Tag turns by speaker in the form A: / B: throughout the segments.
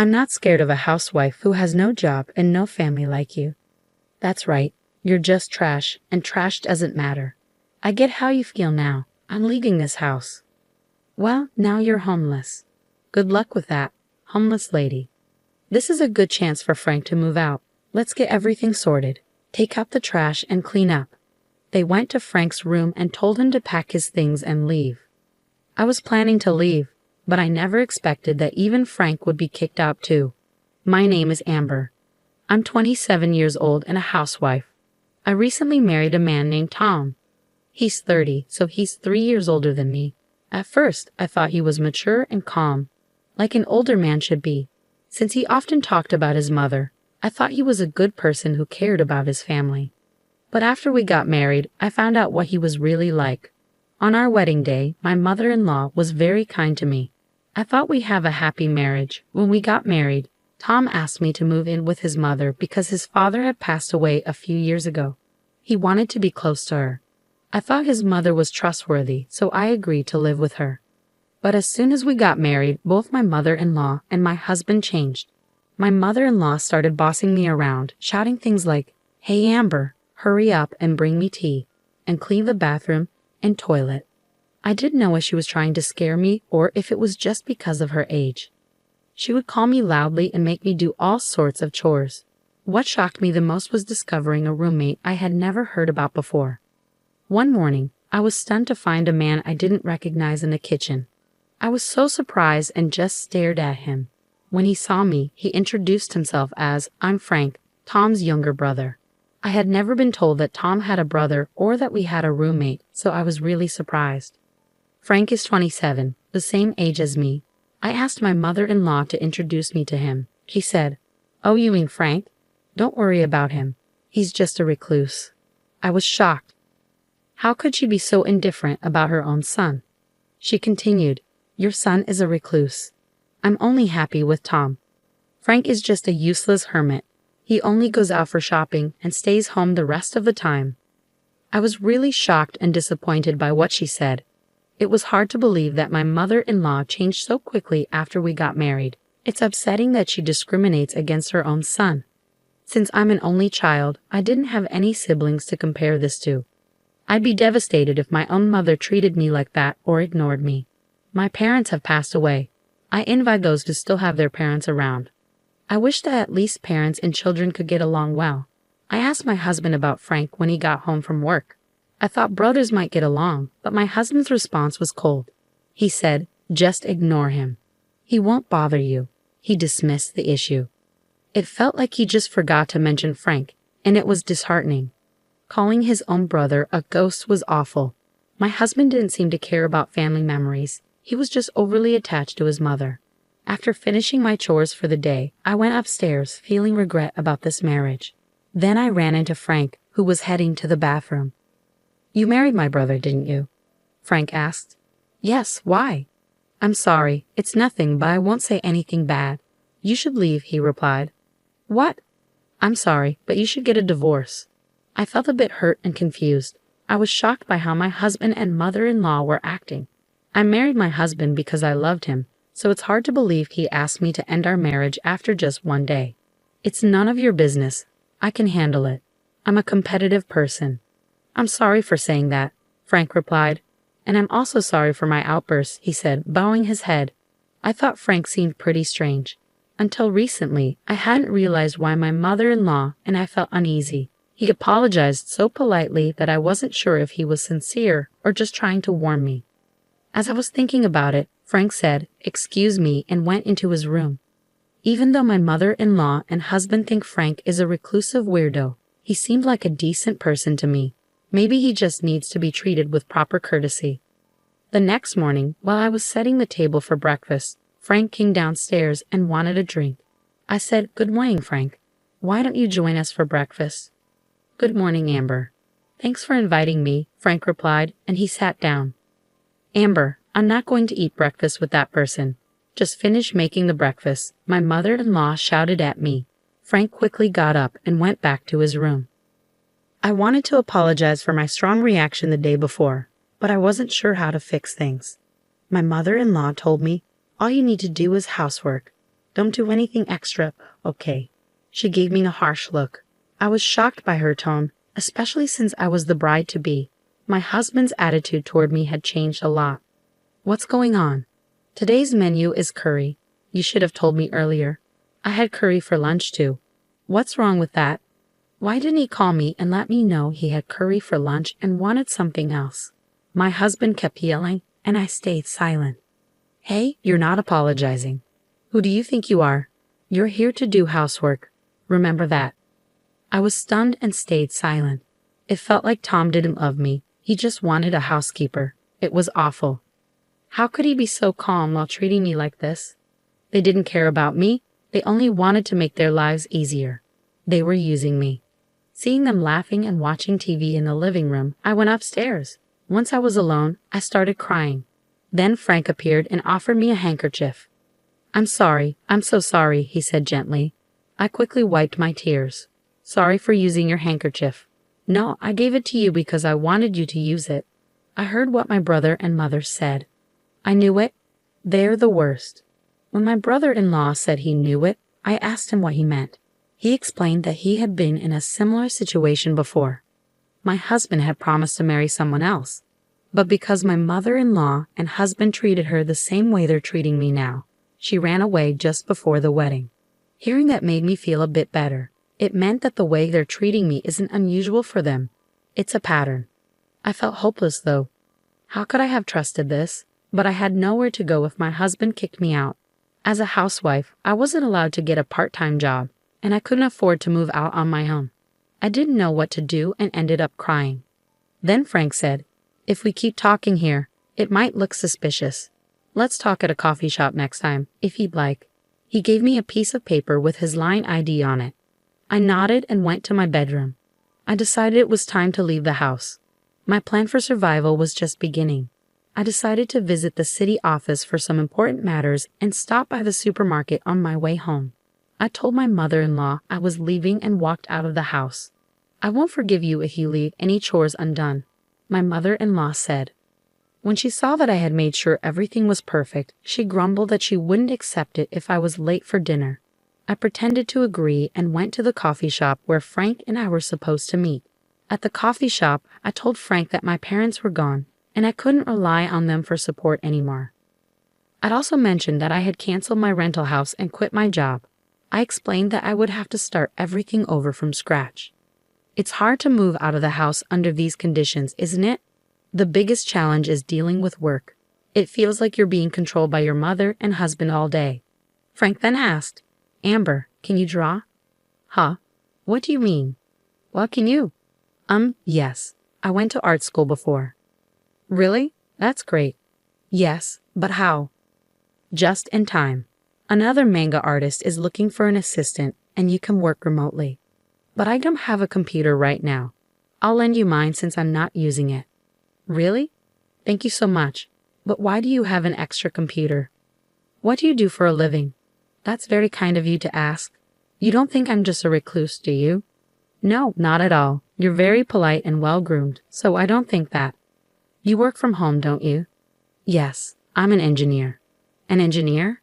A: I'm not scared of a housewife who has no job and no family like you. That's right, you're just trash, and trash doesn't matter. I get how you feel now. I'm leaving this house. Well, now you're homeless. Good luck with that, homeless lady. This is a good chance for Frank to move out. Let's get everything sorted. Take out the trash and clean up. They went to Frank's room and told him to pack his things and leave. I was planning to leave, but I never expected that even Frank would be kicked out too. My name is Amber. I'm 27 years old and a housewife. I recently married a man named Tom. He's 30, so he's 3 years older than me. At first, I thought he was mature and calm, like an older man should be. Since he often talked about his mother, I thought he was a good person who cared about his family. But after we got married, I found out what he was really like. On our wedding day, my mother-in-law was very kind to me. I thought we'd have a happy marriage. When we got married, Tom asked me to move in with his mother because his father had passed away a few years ago. He wanted to be close to her. I thought his mother was trustworthy, so I agreed to live with her. But as soon as we got married, both my mother-in-law and my husband changed. My mother-in-law started bossing me around, shouting things like, "Hey Amber, hurry up and bring me tea, and clean the bathroom and toilet." I didn't know if she was trying to scare me or if it was just because of her age. She would call me loudly and make me do all sorts of chores. What shocked me the most was discovering a roommate I had never heard about before. One morning, I was stunned to find a man I didn't recognize in the kitchen. I was so surprised and just stared at him. When he saw me, he introduced himself as, "I'm Frank, Tom's younger brother." I had never been told that Tom had a brother or that we had a roommate, so I was really surprised. Frank is 27, the same age as me. I asked my mother-in-law to introduce me to him. She said, "Oh, you mean Frank? Don't worry about him. He's just a recluse." I was shocked. How could she be so indifferent about her own son? She continued, "Your son is a recluse. I'm only happy with Tom. Frank is just a useless hermit. He only goes out for shopping and stays home the rest of the time." I was really shocked and disappointed by what she said. It was hard to believe that my mother-in-law changed so quickly after we got married. It's upsetting that she discriminates against her own son. Since I'm an only child, I didn't have any siblings to compare this to. I'd be devastated if my own mother treated me like that or ignored me. My parents have passed away. I envy those who still have their parents around. I wish that at least parents and children could get along well. I asked my husband about Frank when he got home from work. I thought brothers might get along, but my husband's response was cold. He said, "Just ignore him. He won't bother you." He dismissed the issue. It felt like he just forgot to mention Frank, and it was disheartening. Calling his own brother a ghost was awful. My husband didn't seem to care about family memories. He was just overly attached to his mother. After finishing my chores for the day, I went upstairs feeling regret about this marriage. Then I ran into Frank, who was heading to the bathroom. "You married my brother, didn't you?" Frank asked. "Yes, why?" "I'm sorry, it's nothing, but I won't say anything bad." "You should leave," he replied. "What?" "I'm sorry, but you should get a divorce." I felt a bit hurt and confused. I was shocked by how my husband and mother-in-law were acting. I married my husband because I loved him, so it's hard to believe he asked me to end our marriage after just one day. "It's none of your business. I can handle it. I'm a competitive person." "I'm sorry for saying that," Frank replied. "And I'm also sorry for my outbursts," he said, bowing his head. I thought Frank seemed pretty strange. Until recently, I hadn't realized why my mother-in-law and I felt uneasy. He apologized so politely that I wasn't sure if he was sincere or just trying to warn me. As I was thinking about it, Frank said, "Excuse me," and went into his room. Even though my mother-in-law and husband think Frank is a reclusive weirdo, he seemed like a decent person to me. Maybe he just needs to be treated with proper courtesy. The next morning, while I was setting the table for breakfast, Frank came downstairs and wanted a drink. I said, "Good morning, Frank. Why don't you join us for breakfast?" "Good morning, Amber." "Thanks for inviting me," Frank replied, and he sat down. "Amber, I'm not going to eat breakfast with that person. Just finish making the breakfast," my mother-in-law shouted at me. Frank quickly got up and went back to his room. I wanted to apologize for my strong reaction the day before, but I wasn't sure how to fix things. My mother-in-law told me, "All you need to do is housework. Don't do anything extra, okay? She gave me a harsh look. I was shocked by her tone, especially since I was the bride-to-be. My husband's attitude toward me had changed a lot. What's going on? Today's menu is curry. You should have told me earlier. I had curry for lunch too. What's wrong with that? Why didn't he call me and let me know he had curry for lunch and wanted something else? My husband kept yelling, and I stayed silent. Hey, you're not apologizing. Who do you think you are? You're here to do housework. Remember that. I was stunned and stayed silent. It felt like Tom didn't love me. He just wanted a housekeeper. It was awful. How could he be so calm while treating me like this? They didn't care about me. They only wanted to make their lives easier. They were using me. Seeing them laughing and watching TV in the living room, I went upstairs. Once I was alone, I started crying. Then Frank appeared and offered me a handkerchief. I'm so sorry, he said gently. I quickly wiped my tears. Sorry for using your handkerchief. No, I gave it to you because I wanted you to use it. I heard what my brother and mother said. I knew it. They're the worst. When my brother-in-law said he knew it, I asked him what he meant. He explained that he had been in a similar situation before. My husband had promised to marry someone else. But because my mother-in-law and husband treated her the same way they're treating me now, she ran away just before the wedding. Hearing that made me feel a bit better. It meant that the way they're treating me isn't unusual for them. It's a pattern. I felt hopeless though. How could I have trusted this? But I had nowhere to go if my husband kicked me out. As a housewife, I wasn't allowed to get a part-time job, and I couldn't afford to move out on my own. I didn't know what to do and ended up crying. Then Frank said, if we keep talking here, it might look suspicious. Let's talk at a coffee shop next time, if you'd like. He gave me a piece of paper with his line ID on it. I nodded and went to my bedroom. I decided it was time to leave the house. My plan for survival was just beginning. I decided to visit the city office for some important matters and stop by the supermarket on my way home. I told my mother-in-law I was leaving and walked out of the house. I won't forgive you if you leave any chores undone, my mother-in-law said. When she saw that I had made sure everything was perfect, she grumbled that she wouldn't accept it if I was late for dinner. I pretended to agree and went to the coffee shop where Frank and I were supposed to meet. At the coffee shop, I told Frank that my parents were gone, and I couldn't rely on them for support anymore. I'd also mentioned that I had canceled my rental house and quit my job. I explained that I would have to start everything over from scratch. It's hard to move out of the house under these conditions, isn't it? The biggest challenge is dealing with work. It feels like you're being controlled by your mother and husband all day. Frank then asked, Amber, can you draw? Huh? What do you mean? Well, can you? Yes. I went to art school before. Really? That's great. Yes, but how? Just in time. Another manga artist is looking for an assistant, and you can work remotely. But I don't have a computer right now. I'll lend you mine since I'm not using it. Really? Thank you so much. But why do you have an extra computer? What do you do for a living? That's very kind of you to ask. You don't think I'm just a recluse, do you? No, not at all. You're very polite and well-groomed, so I don't think that. You work from home, don't you? Yes, I'm an engineer. An engineer?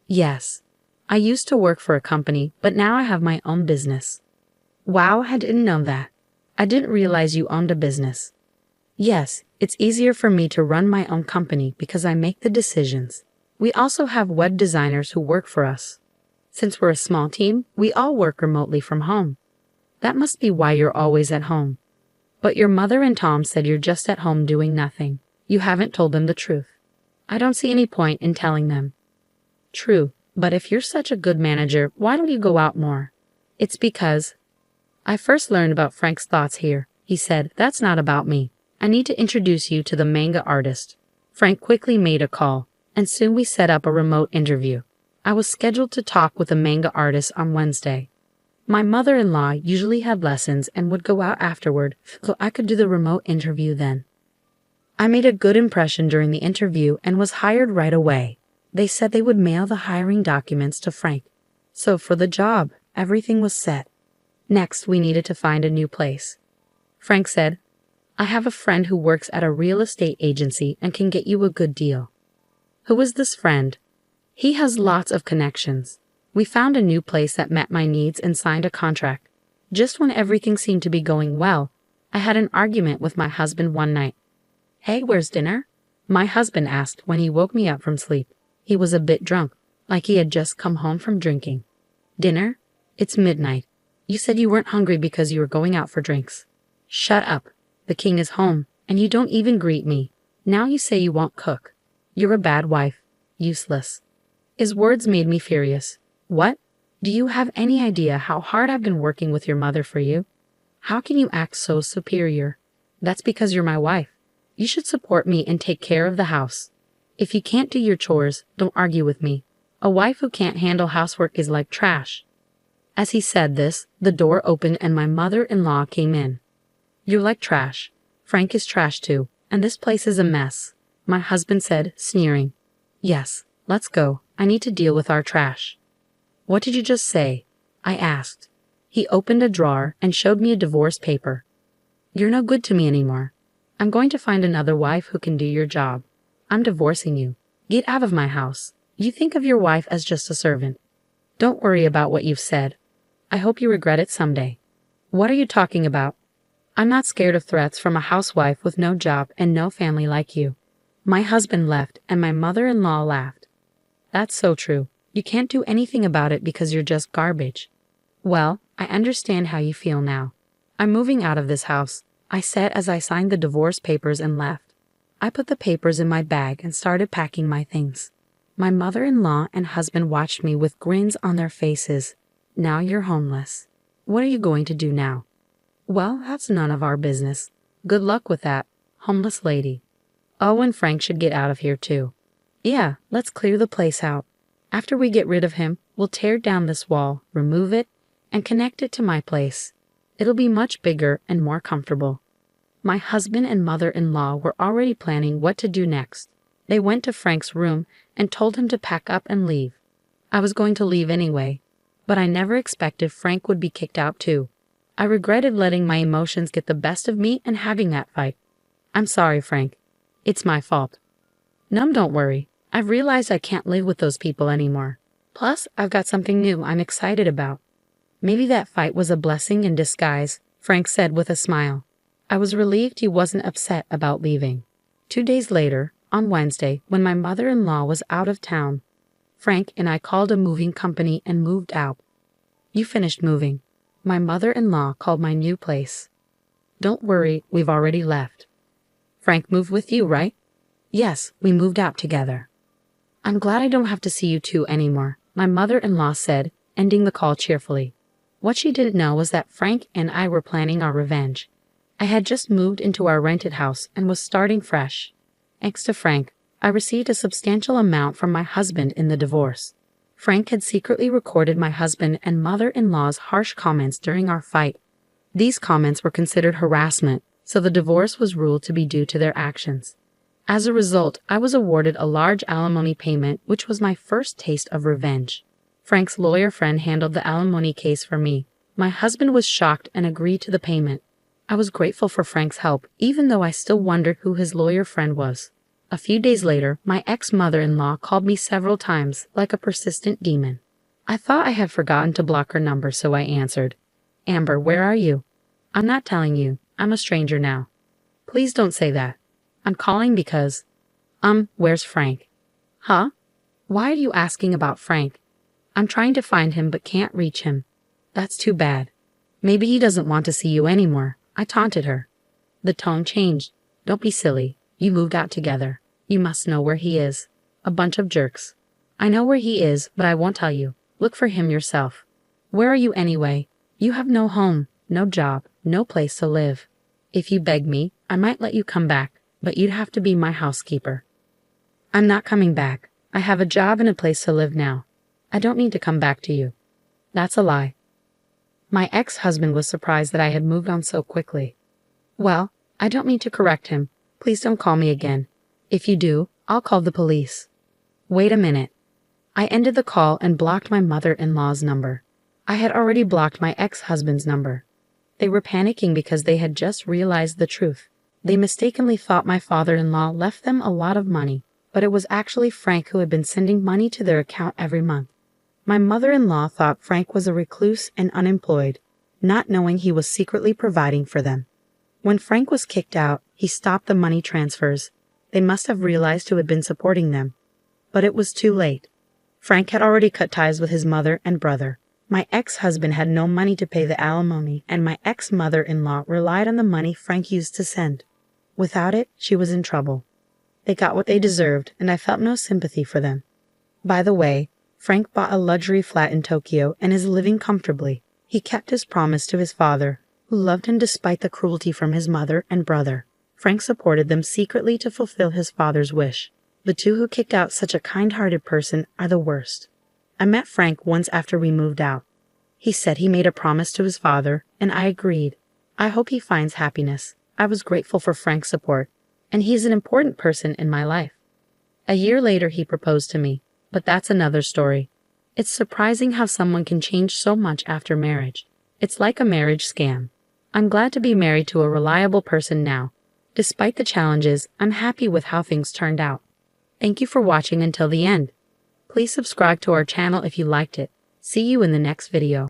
A: Yes. I used to work for a company, but now I have my own business. Wow, I didn't know that. I didn't realize you owned a business. Yes, it's easier for me to run my own company because I make the decisions. We also have web designers who work for us. Since we're a small team, we all work remotely from home. That must be why you're always at home. But your mother and Tom said you're just at home doing nothing. You haven't told them the truth. I don't see any point in telling them. True, but if you're such a good manager, why don't you go out more? It's because I first learned about Frank's thoughts here. He said, that's not about me. I need to introduce you to the manga artist. Frank quickly made a call, and soon we set up a remote interview. I was scheduled to talk with a manga artist on Wednesday. My mother-in-law usually had lessons and would go out afterward, so I could do the remote interview then. I made a good impression during the interview and was hired right away. They said they would mail the hiring documents to Frank. So for the job, everything was set. Next, we needed to find a new place. Frank said, I have a friend who works at a real estate agency and can get you a good deal. Who is this friend? He has lots of connections. We found a new place that met my needs and signed a contract. Just when everything seemed to be going well, I had an argument with my husband one night. "Hey, where's dinner?" my husband asked when he woke me up from sleep. He was a bit drunk, like he had just come home from drinking. "Dinner? It's midnight. You said you weren't hungry because you were going out for drinks." "Shut up. The king is home, and you don't even greet me. Now you say you won't cook. You're a bad wife. Useless." His words made me furious. "What? Do you have any idea how hard I've been working with your mother for you? How can you act so superior? That's because you're my wife. You should support me and take care of the house. If you can't do your chores, don't argue with me. A wife who can't handle housework is like trash." As he said this, the door opened and my mother-in-law came in. "You're like trash. Frank is trash too, and this place is a mess," my husband said, sneering. "Yes, let's go. I need to deal with our trash." "What did you just say?" I asked. He opened a drawer and showed me a divorce paper. "You're no good to me anymore. I'm going to find another wife who can do your job. I'm divorcing you. Get out of my house. You think of your wife as just a servant. Don't worry about what you've said. I hope you regret it someday." "What are you talking about? I'm not scared of threats from a housewife with no job and no family like you." My husband left and my mother-in-law laughed. "That's so true. You can't do anything about it because you're just garbage." "Well, I understand how you feel now. I'm moving out of this house," I said as I signed the divorce papers and left. I put the papers in my bag and started packing my things. My mother-in-law and husband watched me with grins on their faces. "Now you're homeless. What are you going to do now?" "Well, that's none of our business. Good luck with that, homeless lady. Oh, and Frank should get out of here too. Yeah, let's clear the place out. After we get rid of him, we'll tear down this wall, remove it, and connect it to my place. It'll be much bigger and more comfortable." My husband and mother-in-law were already planning what to do next. They went to Frank's room and told him to pack up and leave. I was going to leave anyway, but I never expected Frank would be kicked out too. I regretted letting my emotions get the best of me and having that fight. "I'm sorry, Frank. It's my fault." "No, don't worry. I've realized I can't live with those people anymore. Plus, I've got something new I'm excited about." "Maybe that fight was a blessing in disguise," Frank said with a smile. I was relieved he wasn't upset about leaving. 2 days later, on Wednesday, when my mother-in-law was out of town, Frank and I called a moving company and moved out. "You finished moving?" my mother-in-law called my new place. "Don't worry, we've already left." "Frank moved with you, right?" "Yes, we moved out together." "I'm glad I don't have to see you two anymore," my mother-in-law said, ending the call cheerfully. What she didn't know was that Frank and I were planning our revenge. I had just moved into our rented house and was starting fresh. Thanks to Frank, I received a substantial amount from my husband in the divorce. Frank had secretly recorded my husband and mother-in-law's harsh comments during our fight. These comments were considered harassment, so the divorce was ruled to be due to their actions. As a result, I was awarded a large alimony payment, which was my first taste of revenge. Frank's lawyer friend handled the alimony case for me. My husband was shocked and agreed to the payment. I was grateful for Frank's help, even though I still wondered who his lawyer friend was. A few days later, my ex-mother-in-law called me several times, like a persistent demon. I thought I had forgotten to block her number, so I answered. "Amber, where are you?" "I'm not telling you. I'm a stranger now." "Please don't say that. I'm calling because..." Where's Frank?" "Huh? Why are you asking about Frank?" "I'm trying to find him but can't reach him." "That's too bad. Maybe he doesn't want to see you anymore," I taunted her. The tone changed. "Don't be silly. You moved out together. You must know where he is. A bunch of jerks." "I know where he is, but I won't tell you. Look for him yourself." "Where are you anyway? You have no home, no job, no place to live. If you beg me, I might let you come back, but you'd have to be my housekeeper." "I'm not coming back. I have a job and a place to live now. I don't need to come back to you." "That's a lie." My ex-husband was surprised that I had moved on so quickly. "Well, I don't mean to correct him. Please don't call me again. If you do, I'll call the police." "Wait a minute." I ended the call and blocked my mother-in-law's number. I had already blocked my ex-husband's number. They were panicking because they had just realized the truth. They mistakenly thought my father-in-law left them a lot of money. but it was actually Frank who had been sending money to their account every month. My mother-in-law thought Frank was a recluse and unemployed, not knowing he was secretly providing for them. When Frank was kicked out, he stopped the money transfers. They must have realized who had been supporting them. But it was too late. Frank had already cut ties with his mother and brother. My ex-husband had no money to pay the alimony, and my ex-mother-in-law relied on the money Frank used to send. Without it, she was in trouble. They got what they deserved, and I felt no sympathy for them. By the way, Frank bought a luxury flat in Tokyo and is living comfortably. He kept his promise to his father, who loved him despite the cruelty from his mother and brother. Frank supported them secretly to fulfill his father's wish. The two who kick out such a kind-hearted person are the worst. I met Frank once after we moved out. He said he made a promise to his father, and I agreed. I hope he finds happiness. I was grateful for Frank's support, and he's an important person in my life. A year later he proposed to me, but that's another story. It's surprising how someone can change so much after marriage. It's like a marriage scam. I'm glad to be married to a reliable person now. Despite the challenges, I'm happy with how things turned out. Thank you for watching until the end. Please subscribe to our channel if you liked it. See you in the next video.